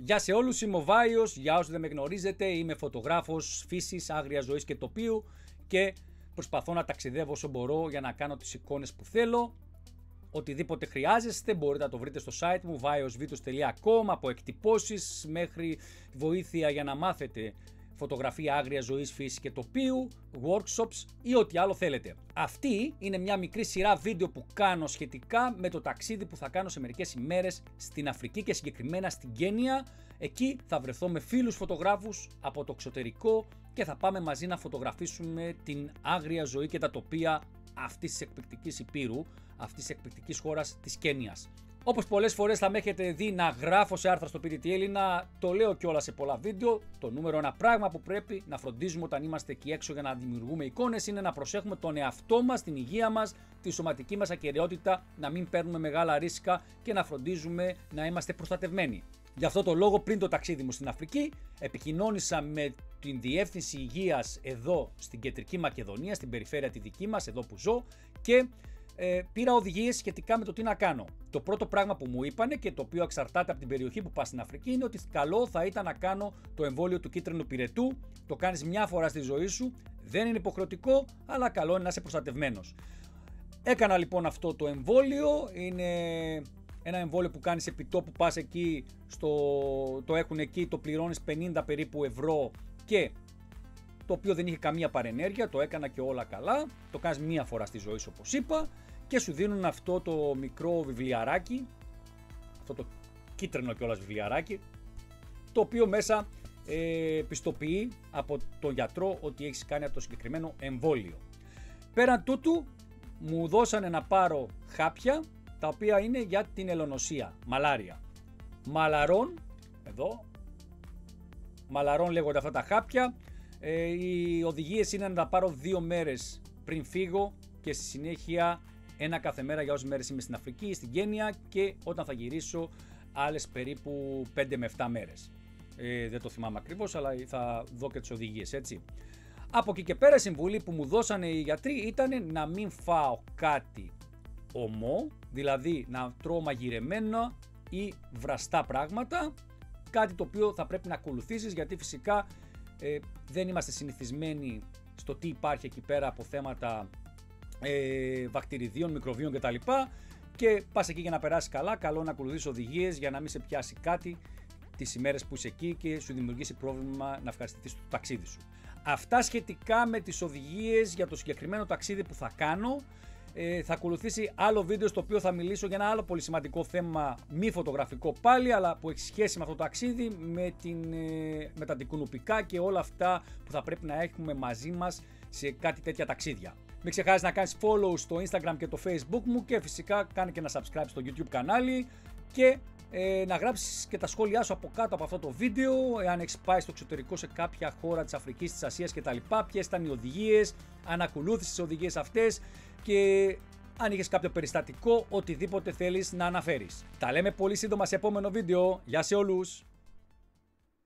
Γεια σε όλους, είμαι ο Βάιος. Για όσους δεν με γνωρίζετε, είμαι φωτογράφος φύσης, άγριας ζωής και τοπίου και προσπαθώ να ταξιδεύω όσο μπορώ για να κάνω τις εικόνες που θέλω. Οτιδήποτε χρειάζεστε μπορείτε να το βρείτε στο site μου vaiosvitos.com, από εκτυπώσεις μέχρι βοήθεια για να μάθετε φωτογραφία άγριας ζωής, φύσης και τοπίου, workshops ή ό,τι άλλο θέλετε. Αυτή είναι μια μικρή σειρά βίντεο που κάνω σχετικά με το ταξίδι που θα κάνω σε μερικές ημέρες στην Αφρική και συγκεκριμένα στην Κένια. Εκεί θα βρεθώ με φίλους φωτογράφους από το εξωτερικό και θα πάμε μαζί να φωτογραφίσουμε την άγρια ζωή και τα τοπία αυτής της εκπληκτικής υπήρου, αυτής της εκπληκτικής χώρας της Κένιας. Όπως πολλές φορές θα με έχετε δει να γράφω σε άρθρα στο PDT Έλληνα, το λέω κιόλας σε πολλά βίντεο, το νούμερο ένα πράγμα που πρέπει να φροντίζουμε όταν είμαστε εκεί έξω για να δημιουργούμε εικόνες είναι να προσέχουμε τον εαυτό μας, την υγεία μας, τη σωματική μας ακεραιότητα, να μην παίρνουμε μεγάλα ρίσκα και να φροντίζουμε να είμαστε προστατευμένοι. Γι' αυτό το λόγο πριν το ταξίδι μου στην Αφρική επικοινώνησα με την Διεύθυνση Υγείας εδώ στην Κεντρική Μακεδονία, στην περιφέρεια τη δική μας, εδώ που ζω, και πήρα οδηγίες σχετικά με το τι να κάνω. Το πρώτο πράγμα που μου είπανε και το οποίο εξαρτάται από την περιοχή που πας στην Αφρική είναι ότι καλό θα ήταν να κάνω το εμβόλιο του κίτρινου πυρετού. Το κάνεις μια φορά στη ζωή σου, δεν είναι υποχρεωτικό, αλλά καλό είναι να είσαι προστατευμένος. Έκανα λοιπόν αυτό το εμβόλιο, είναι ένα εμβόλιο που κάνεις επί τόπου, πας εκεί, το έχουν εκεί, το πληρώνεις 50 περίπου ευρώ και το οποίο δεν είχε καμία παρενέργεια, το έκανα και όλα καλά, το κάνεις μία φορά στη ζωή σου όπως είπα και σου δίνουν αυτό το μικρό βιβλιαράκι, αυτό το κίτρινο κιόλας βιβλιαράκι, το οποίο μέσα πιστοποιεί από τον γιατρό ότι έχεις κάνει αυτό το συγκεκριμένο εμβόλιο. Πέραν τούτου μου δώσανε να πάρω χάπια τα οποία είναι για την ελονοσία, μαλάρια. Μαλαρών, εδώ, μαλαρών λέγονται αυτά τα χάπια. Οι οδηγίες είναι να τα πάρω 2 μέρες πριν φύγω και στη συνέχεια ένα κάθε μέρα για όσες μέρες είμαι στην Αφρική, στην Κένια και όταν θα γυρίσω άλλες περίπου 5 με 7 μέρες. Δεν το θυμάμαι ακριβώς, αλλά θα δω και τις οδηγίες, έτσι. Από εκεί και πέρα η συμβουλή που μου δώσανε οι γιατροί ήταν να μην φάω κάτι ομό, δηλαδή να τρώω μαγειρεμένα ή βραστά πράγματα, κάτι το οποίο θα πρέπει να ακολουθήσεις γιατί φυσικά δεν είμαστε συνηθισμένοι στο τι υπάρχει εκεί πέρα από θέματα βακτηριδίων, μικροβίων κτλ. Και πας εκεί για να περάσεις καλά, καλό να ακολουθήσεις οδηγίες για να μην σε πιάσει κάτι τις ημέρες που είσαι εκεί και σου δημιουργήσει πρόβλημα να ευχαριστηθείς το ταξίδι σου. Αυτά σχετικά με τις οδηγίες για το συγκεκριμένο ταξίδι που θα κάνω. Θα ακολουθήσει άλλο βίντεο στο οποίο θα μιλήσω για ένα άλλο πολύ σημαντικό θέμα, μη φωτογραφικό πάλι, αλλά που έχει σχέση με αυτό το ταξίδι, με τα αντικουνουπικά και όλα αυτά που θα πρέπει να έχουμε μαζί μας σε κάτι τέτοια ταξίδια. Μην ξεχάσεις να κάνεις follow στο Instagram και το Facebook μου και φυσικά κάνε και ένα subscribe στο YouTube κανάλι και να γράψεις και τα σχόλιά σου από κάτω από αυτό το βίντεο, εάν έχεις πάει στο εξωτερικό σε κάποια χώρα της Αφρικής, της Ασίας κτλ. Ποιες ήταν οι οδηγίες, αν ακολούθησες τις οδηγίες αυτές και αν είχες κάποιο περιστατικό, οτιδήποτε θέλεις να αναφέρεις. Τα λέμε πολύ σύντομα σε επόμενο βίντεο. Γεια σε όλους!